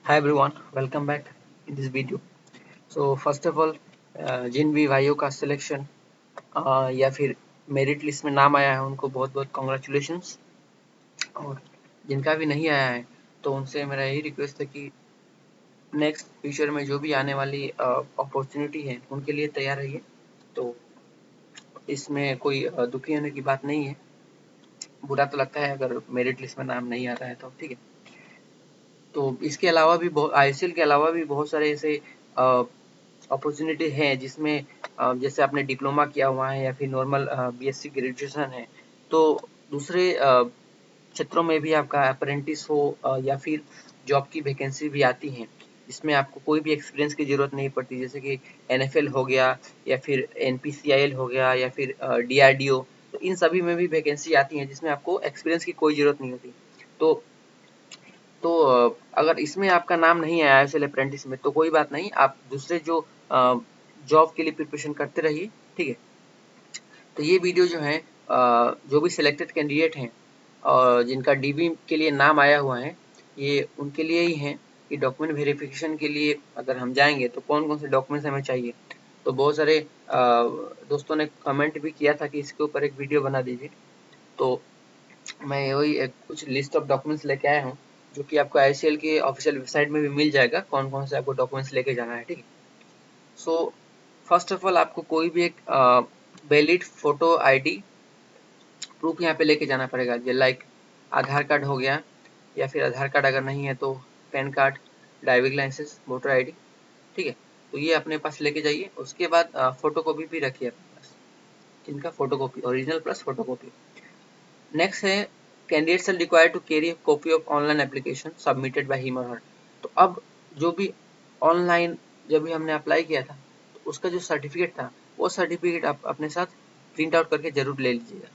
Hi everyone, welcome back in this video. So first of all, जिन भी भाइयों का selection या फिर मेरिट लिस्ट में नाम आया है उनको बहुत बहुत कॉन्ग्रेचुलेशंस। और जिनका भी नहीं आया है तो उनसे मेरा यही रिक्वेस्ट है कि नेक्स्ट फ्यूचर में जो भी आने वाली अपॉर्चुनिटी है उनके लिए तैयार रहिए। तो इसमें कोई दुखी होने की बात नहीं है। बुरा तो लगता है अगर मेरिट लिस्ट में नाम नहीं आता है तो ठीक है। तो इसके अलावा भी आईएसएल के अलावा भी बहुत सारे ऐसे अपॉर्चुनिटी है जिसमें जैसे आपने डिप्लोमा किया हुआ है या फिर नॉर्मल बीएससी ग्रेजुएशन है तो दूसरे क्षेत्रों में भी आपका अप्रेंटिस हो या फिर जॉब की वैकेंसी भी आती है। इसमें आपको कोई भी एक्सपीरियंस की जरूरत नहीं पड़ती, जैसे कि एनएफएल हो गया या फिर एनपीसीआईएल हो गया या फिर डीआरडीओ। तो इन सभी में भी वैकेंसी आती है जिसमें आपको एक्सपीरियंस की कोई जरूरत नहीं होती। तो अगर इसमें आपका नाम नहीं आया है अप्रेंटिस में तो कोई बात नहीं, आप दूसरे जो जॉब के लिए प्रिपरेशन करते रहिए, ठीक है। तो ये वीडियो जो है जो भी सिलेक्टेड कैंडिडेट हैं और जिनका डीबी के लिए नाम आया हुआ है ये उनके लिए ही है कि डॉक्यूमेंट वेरिफिकेशन के लिए अगर हम जाएंगे तो कौन कौन से डॉक्यूमेंट्स हमें चाहिए। तो बहुत सारे दोस्तों ने कमेंट भी किया था कि इसके ऊपर एक वीडियो बना दीजिए। तो मैं वही एक कुछ लिस्ट ऑफ डॉक्यूमेंट्स लेके आया हूँ जो कि आपको आईसीएल के ऑफिशियल वेबसाइट में भी मिल जाएगा, कौन कौन से आपको डॉक्यूमेंट्स लेके जाना है, ठीक है। सो फर्स्ट ऑफ ऑल आपको कोई भी एक वैलिड फोटो आईडी प्रूफ यहाँ पे लेके जाना पड़ेगा, जो लाइक आधार कार्ड हो गया या फिर आधार कार्ड अगर नहीं है तो PAN card, driving licence, voter ID, ठीक है। तो ये अपने पास लेके जाइए। उसके बाद फोटो कॉपी भी रखिए अपने पास, जिनका photo copy original plus photo copy. Next है candidates are required to carry a copy of online application submitted by him और हर। तो अब जो भी ऑनलाइन जब भी हमने अप्लाई किया था तो उसका जो सर्टिफिकेट था वो सर्टिफिकेट आप अपने साथ प्रिंट आउट करके जरूर ले लीजिएगा।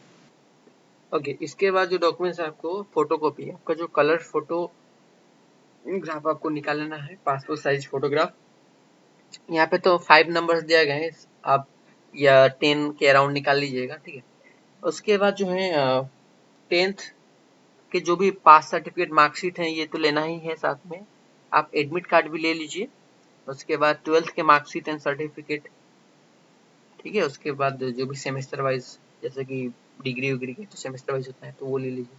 ओके, इसके बाद जो डॉक्यूमेंट्स है आपको फोटो कॉपी, आपका जो कलर फोटोग्राफ आपको निकाल लेना है, पासपोर्ट साइज फोटोग्राफ। यहाँ पे तो 5 नंबर्स दिया गया है, आप या 10 के अराउंड निकाल लीजिएगा, ठीक है। उसके बाद जो है 10th के जो भी पास सर्टिफिकेट मार्कशीट है ये तो लेना ही है, साथ में आप एडमिट कार्ड भी ले लीजिए। उसके बाद 12th के मार्कशीट एंड सर्टिफिकेट, ठीक है। उसके बाद जो भी सेमेस्टर वाइज, जैसे कि डिग्री उग्री के तो सेमेस्टर वाइज होता है तो वो ले लीजिए।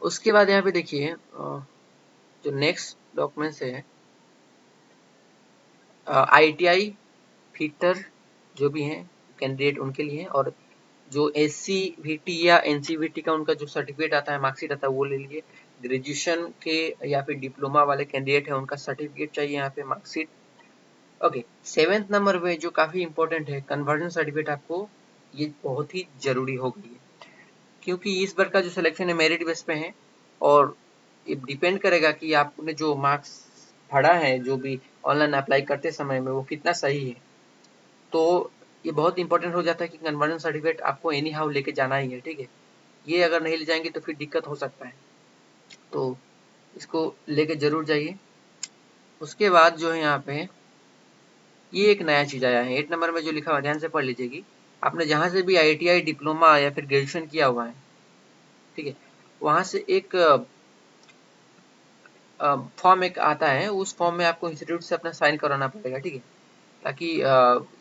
उसके बाद यहाँ पे देखिए जो नेक्स्ट डॉक्यूमेंट्स है आईटीआई फिटर जो भी हैं कैंडिडेट उनके लिए, और जो एससीवीटी या एनसीवीटी का उनका जो सर्टिफिकेट आता है, मार्कशीट आता है, वो ले लीजिए। ग्रेजुएशन के या फिर डिप्लोमा वाले कैंडिडेट है उनका सर्टिफिकेट चाहिए यहाँ पे, मार्कशीट। ओके, 7th नंबर पे जो काफी इंपॉर्टेंट है कन्वर्जन सर्टिफिकेट, आपको ये बहुत ही जरूरी हो गई है क्योंकि इस बार का जो सिलेक्शन है मेरिट बेस पे है और ये डिपेंड करेगा कि आपने जो मार्क्स पढ़ा है जो भी ऑनलाइन अप्लाई करते समय में वो कितना सही है। तो ये बहुत इंपॉर्टेंट हो जाता है कि कन्वर्जन सर्टिफिकेट आपको एनी हाउ लेके जाना ही है, ठीक है। ये अगर नहीं ले जाएंगे तो फिर दिक्कत हो सकता है, तो इसको लेके जरूर जाइए। उसके बाद जो है यहाँ पे ये एक नया चीज आया है 8 नंबर में जो लिखा हुआ है, ध्यान से पढ़ लीजिए कि आपने जहां से भी आईटीआई डिप्लोमा या फिर ग्रेजुएशन किया हुआ है, ठीक है, वहां से एक फॉर्म एक आता है, उस फॉर्म में आपको इंस्टीट्यूट से अपना साइन कराना पड़ेगा, ठीक है। ताकि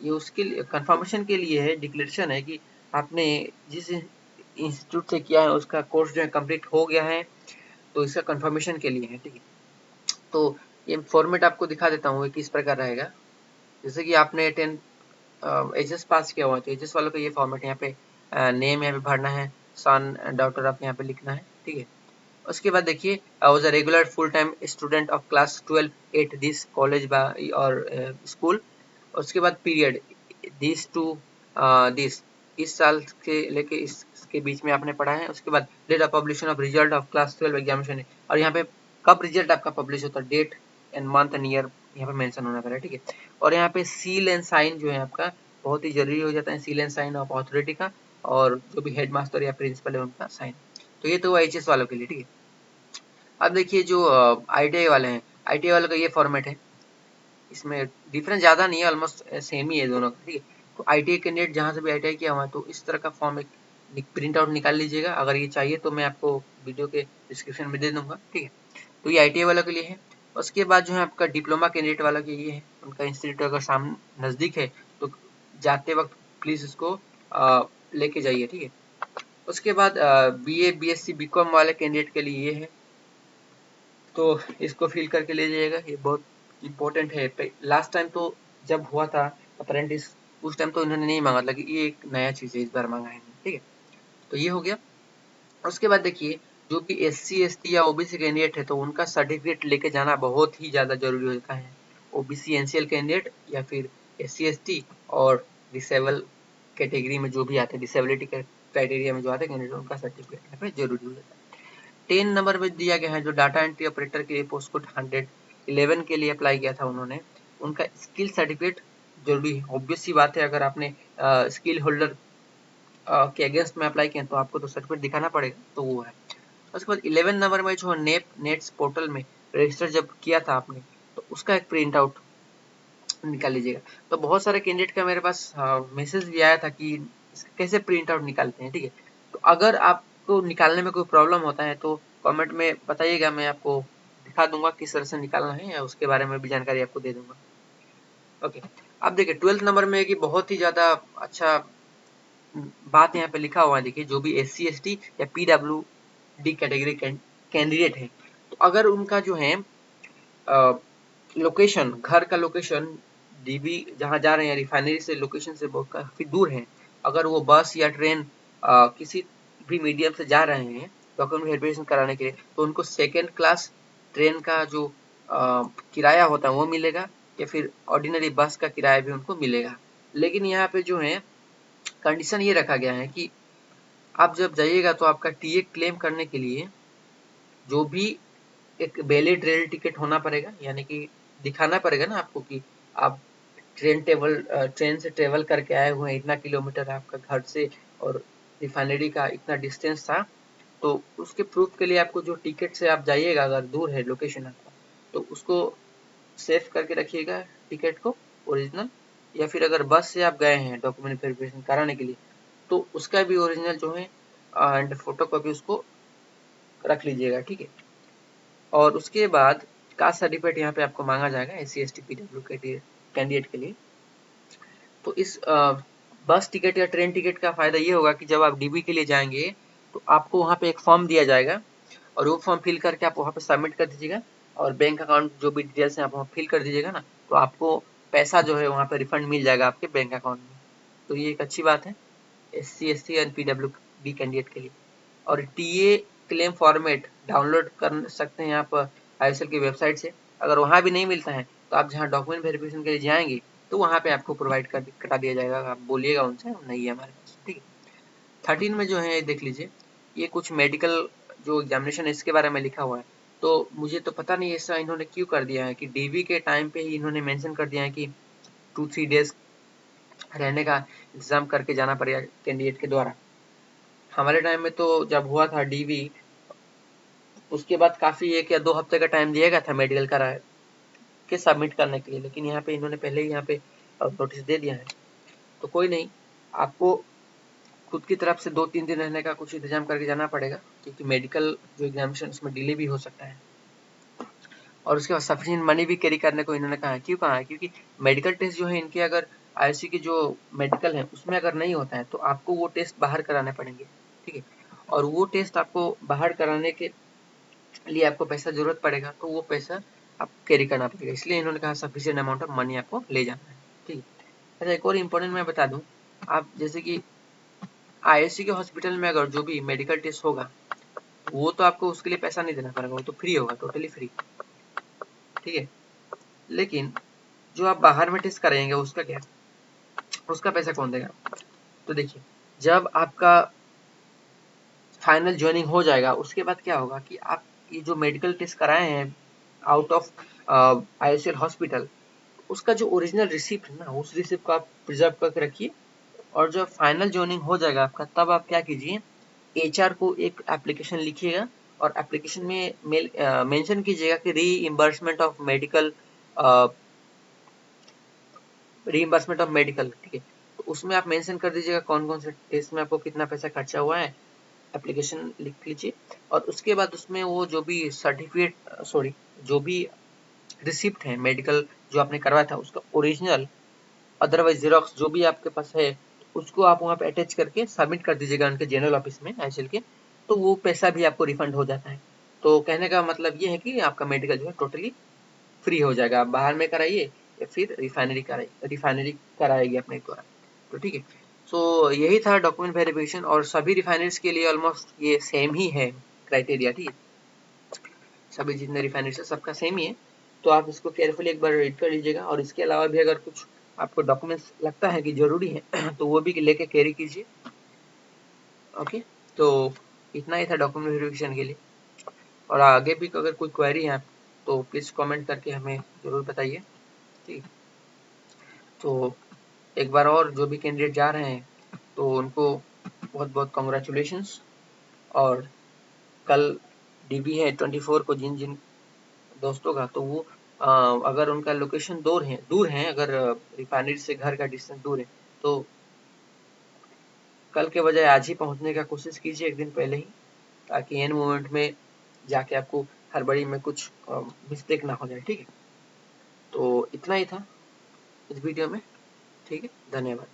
ये उसके कंफर्मेशन के लिए है, डिक्लेरेशन है कि आपने जिस इंस्टीट्यूट से किया है उसका कोर्स जो है कंप्लीट हो गया है, तो इसका कंफर्मेशन के लिए है, ठीक है। तो ये फॉर्मेट आपको दिखा देता हूँ किस प्रकार रहेगा। जैसे कि आपने 10 एचएस पास किया हुआ है तो एचएस वालों का ये फॉर्मेट, यहाँ पे नेम यहाँ पे भरना है, सन डॉटर आप यहाँ पे लिखना है, ठीक है। उसके बाद देखिए I was a regular full time student of class 12 at this college और स्कूल। उसके बाद पीरियड दिस टू दिस, इस साल के लेके इसके बीच में आपने पढ़ा है। उसके बाद date of publication of result of class 12 examination, और यहाँ पे कब रिजल्ट आपका पब्लिश होता है, date and month and year यहाँ पे मेंशन होना पड़ेगा, ठीक है। और यहाँ पे सील एंड साइन जो है आपका बहुत ही जरूरी हो जाता है, seal and sign of authority का, और जो भी हेडमास्टर या प्रिंसिपल है उनका साइन। तो ये तो एचएस वालों के लिए, ठीक है। अब देखिए जो आईटीआई वाले हैं, आईटीआई वालों का ये फॉर्मेट है, इसमें डिफरेंस ज्यादा नहीं है, ऑलमोस्ट सेम ही है दोनों का, ठीक है। तो आईटीआई कैंडिडेट जहां से भी आईटीआई किया हुआ है तो इस तरह का फॉर्म एक प्रिंट आउट निकाल लीजिएगा। अगर ये चाहिए तो मैं आपको वीडियो के डिस्क्रिप्शन में दे दूंगा, ठीक है। तो ये आईटीआई वालों के लिए है। उसके बाद जो है आपका डिप्लोमा कैंडिडेट वाला के ये है, उनका इंस्टीट्यूट अगर सामने नज़दीक है तो जाते वक्त प्लीज़ इसको लेके जाइए, ठीक है। उसके बाद BA BSc BCom वाले कैंडिडेट के लिए ये है, तो इसको फिल करके ले जाइएगा, ये बहुत इंपॉर्टेंट है। लास्ट टाइम तो जब हुआ था अप्रेंटिस, उस टाइम तो इन्होंने नहीं मांगा था, कि ये एक नया चीज़ है, इस बार मांगा है, ठीक है। तो ये हो गया। उसके बाद देखिए, जो भी SC ST या OBC कैंडिडेट है तो उनका सर्टिफिकेट लेके जाना बहुत ही ज़्यादा जरूरी होता है। OBC NCL कैंडिडेट या फिर SC ST और डिसेबल कैटेगरी में जो भी आते हैं, डिसेबिलिटी क्राइटेरिया में जो आते हैं कैंडिडेट, उनका सर्टिफिकेट यहाँ पे जरूरी हो जाता है। 10 नंबर में दिया गया है जो डाटा एंट्री ऑपरेटर के लिए पोस्ट कोड 111 के लिए अप्लाई किया था उन्होंने, उनका स्किल सर्टिफिकेट जरूरी है। ऑब्वियस सी बात है, अगर आपने स्किल होल्डर के अगेंस्ट में अप्लाई किया तो आपको तो सर्टिफिकेट दिखाना पड़ेगा, तो वो है। उसके बाद 11 नंबर में जो नेट्स पोर्टल में रजिस्टर जब किया था आपने, तो उसका एक प्रिंट आउट निकाल लीजिएगा। तो बहुत सारे कैंडिडेट का मेरे पास मैसेज भी आया था कि इसका कैसे प्रिंट आउट निकालते हैं, ठीक है। तो अगर आपको निकालने में कोई प्रॉब्लम होता है तो कमेंट में बताइएगा, मैं आपको दिखा दूंगा किस तरह से निकालना है, या उसके बारे में भी जानकारी आपको दे दूंगा। ओके, अब देखिए 12 नंबर में कि बहुत ही ज़्यादा अच्छा बात यहाँ पे लिखा हुआ है। देखिए, जो भी SC ST या PWD कैटेगरी कैंडिडेट है, तो अगर उनका जो है लोकेशन, घर का लोकेशन DB जहाँ जा रहे हैं रिफाइनरी से लोकेशन से बहुत काफी दूर है, अगर वो बस या ट्रेन किसी भी मीडियम से जा रहे हैं डॉक्यूमेंट वेरिफिकेशन कराने के लिए, तो उनको सेकेंड क्लास ट्रेन का जो किराया होता है वो मिलेगा, या फिर ऑर्डिनरी बस का किराया भी उनको मिलेगा। लेकिन यहाँ पे जो है कंडीशन ये रखा गया है कि आप जब जाइएगा तो आपका TA क्लेम करने के लिए जो भी एक वैलिड रेल टिकट होना पड़ेगा, यानी कि दिखाना पड़ेगा ना आपको कि आप ट्रेन से ट्रेवल करके आए हुए हैं, इतना किलोमीटर आपका घर से और रिफाइनरी का इतना डिस्टेंस था, तो उसके प्रूफ के लिए आपको जो टिकट से आप जाइएगा, अगर दूर है लोकेशन आपका, तो उसको सेव करके रखिएगा टिकट को ओरिजिनल, या फिर अगर बस से आप गए हैं डॉक्यूमेंट वेरिफिकेशन कराने के लिए, तो उसका भी ओरिजिनल जो है एंड फोटो कॉपी उसको रख लीजिएगा, ठीक है। और उसके बाद कास्ट सर्टिफिकेट यहाँ पे आपको मांगा जाएगा SC ST PW कैंडिडेट के लिए। तो इस बस टिकट या ट्रेन टिकट का फायदा ये होगा कि जब आप DB के लिए जाएंगे तो आपको वहाँ पे एक फॉर्म दिया जाएगा, और वो फॉर्म फिल करके आप वहाँ पे सबमिट कर दीजिएगा, और बैंक अकाउंट जो भी डिटेल्स हैं आप वहाँ फिल कर दीजिएगा ना, तो आपको पैसा जो है वहाँ पे रिफंड मिल जाएगा आपके बैंक अकाउंट में। तो ये एक अच्छी बात है SC ST और PWD कैंडिडेट के लिए। और TA क्लेम फॉर्मेट डाउनलोड कर सकते हैं आप ISL की वेबसाइट से। अगर वहाँ भी नहीं मिलता है तो आप जहाँ डॉक्यूमेंट वेरिफिकेशन के लिए जाएंगे तो वहाँ पे आपको प्रोवाइड करा दिया जाएगा, आप बोलिएगा उनसे नहीं है हमारे पास, ठीक है। 13 में जो है देख लीजिए, ये कुछ मेडिकल जो एग्जामिनेशन है इसके बारे में लिखा हुआ है। तो मुझे तो पता नहीं ऐसा इन्होंने क्यों कर दिया है कि DB के टाइम पे ही इन्होंने मेंशन कर दिया है कि 2-3 डेज रहने का इंतजाम करके जाना पड़ेगा कैंडिडेट के द्वारा। हमारे टाइम में तो जब हुआ था DB, उसके बाद काफी 1 या 2 हफ्ते का टाइम दिया गया था मेडिकल करा के सबमिट करने के लिए, लेकिन यहाँ पे इन्होंने पहले ही यहाँ पे नोटिस दे दिया है। तो कोई नहीं, आपको खुद की तरफ से 2-3 दिन रहने का कुछ इंतजाम करके जाना पड़ेगा, क्योंकि मेडिकल जो एग्जामिनेशन उसमें डिले भी हो सकता है। और उसके बाद सफिशिएंट मनी भी कैरी करने को इन्होंने कहा है। क्यों कहा है? क्योंकि मेडिकल टेस्ट जो है इनके, अगर IC की जो मेडिकल है उसमें अगर नहीं होता है तो आपको वो टेस्ट बाहर कराने पड़ेंगे, ठीक है। और वो टेस्ट आपको बाहर कराने के लिए आपको पैसा जरूरत पड़ेगा, तो वो पैसा आप कैरी करना पड़ेगा, इसलिए इन्होंने कहा सफिशिएंट अमाउंट ऑफ मनी आपको ले जाना है, ठीक है। अच्छा, एक और इम्पोर्टेंट मैं बता दूं, आप जैसे कि ISC के हॉस्पिटल में अगर जो भी मेडिकल टेस्ट होगा, वो तो आपको उसके लिए पैसा नहीं देना पड़ेगा, वो तो फ्री होगा, टोटली फ्री, ठीक है। लेकिन जो आप बाहर में टेस्ट कराएंगे उसका क्या, उसका पैसा कौन देगा? तो देखिए, जब आपका फाइनल ज्वाइनिंग हो जाएगा उसके बाद क्या होगा कि आप ये जो मेडिकल टेस्ट कराए हैं आउट ऑफ ISL हॉस्पिटल, उसका जो ओरिजिनल रिसिप्ट है ना, उस रिसिप्ट को आप प्रिजर्व करके रखिए, और जब फाइनल ज्वाइनिंग हो जाएगा आपका, तब आप क्या कीजिए, HR को एक एप्लीकेशन लिखिएगा, और एप्लीकेशन में मेंशन कीजिएगा कि रीइंबर्समेंट ऑफ मेडिकल, ठीक है। तो उसमें आप मेंशन कर दीजिएगा कौन कौन से टेस्ट में आपको कितना पैसा खर्चा हुआ है, एप्लीकेशन लिख लीजिए। और उसके बाद उसमें वो जो भी सर्टिफिकेट, सॉरी, जो भी रिसिप्ट है मेडिकल जो आपने करवाया था उसका ओरिजिनल, अदरवाइज जेरोक्स जो भी आपके पास है उसको आप वहाँ पे अटैच करके सबमिट कर दीजिएगा उनके जनरल ऑफिस में आईसीएल के, तो वो पैसा भी आपको रिफंड हो जाता है। तो कहने का मतलब ये है कि आपका मेडिकल जो है टोटली फ्री हो जाएगा। आप बाहर में कराइए या फिर रिफाइनरी कराएगी अपने द्वारा, तो ठीक है। सो यही था डॉक्यूमेंट वेरिफिकेशन, और सभी रिफाइनरीज के लिए ऑलमोस्ट ये सेम ही है क्राइटेरिया, ठीक है। सभी जितने रिफाइनरीज है सबका सेम ही है, तो आप इसको केयरफुली एक बार रीड कर लीजिएगा। और इसके अलावा भी अगर कुछ आपको डॉक्यूमेंट्स लगता है कि जरूरी है तो वो भी लेके कैरी कीजिए। ओके, तो इतना ही था डॉक्यूमेंट वेरिफिकेशन के लिए। और आगे भी अगर कोई क्वेरी है तो प्लीज़ कमेंट करके हमें ज़रूर बताइए, ठीक। तो एक बार और जो भी कैंडिडेट जा रहे हैं तो उनको बहुत बहुत कॉन्ग्रेचुलेशंस। और कल डीबी है 24 को, जिन जिन दोस्तों का, तो वो अगर उनका लोकेशन दूर है, अगर रिफाइनरी से घर का डिस्टेंस दूर है तो कल के बजाय आज ही पहुंचने का कोशिश कीजिए एक दिन पहले ही, ताकि एंड मोमेंट में जाके आपको हड़बड़ी में कुछ मिस्टेक ना हो जाए, ठीक है। तो इतना ही था इस वीडियो में, ठीक है। धन्यवाद।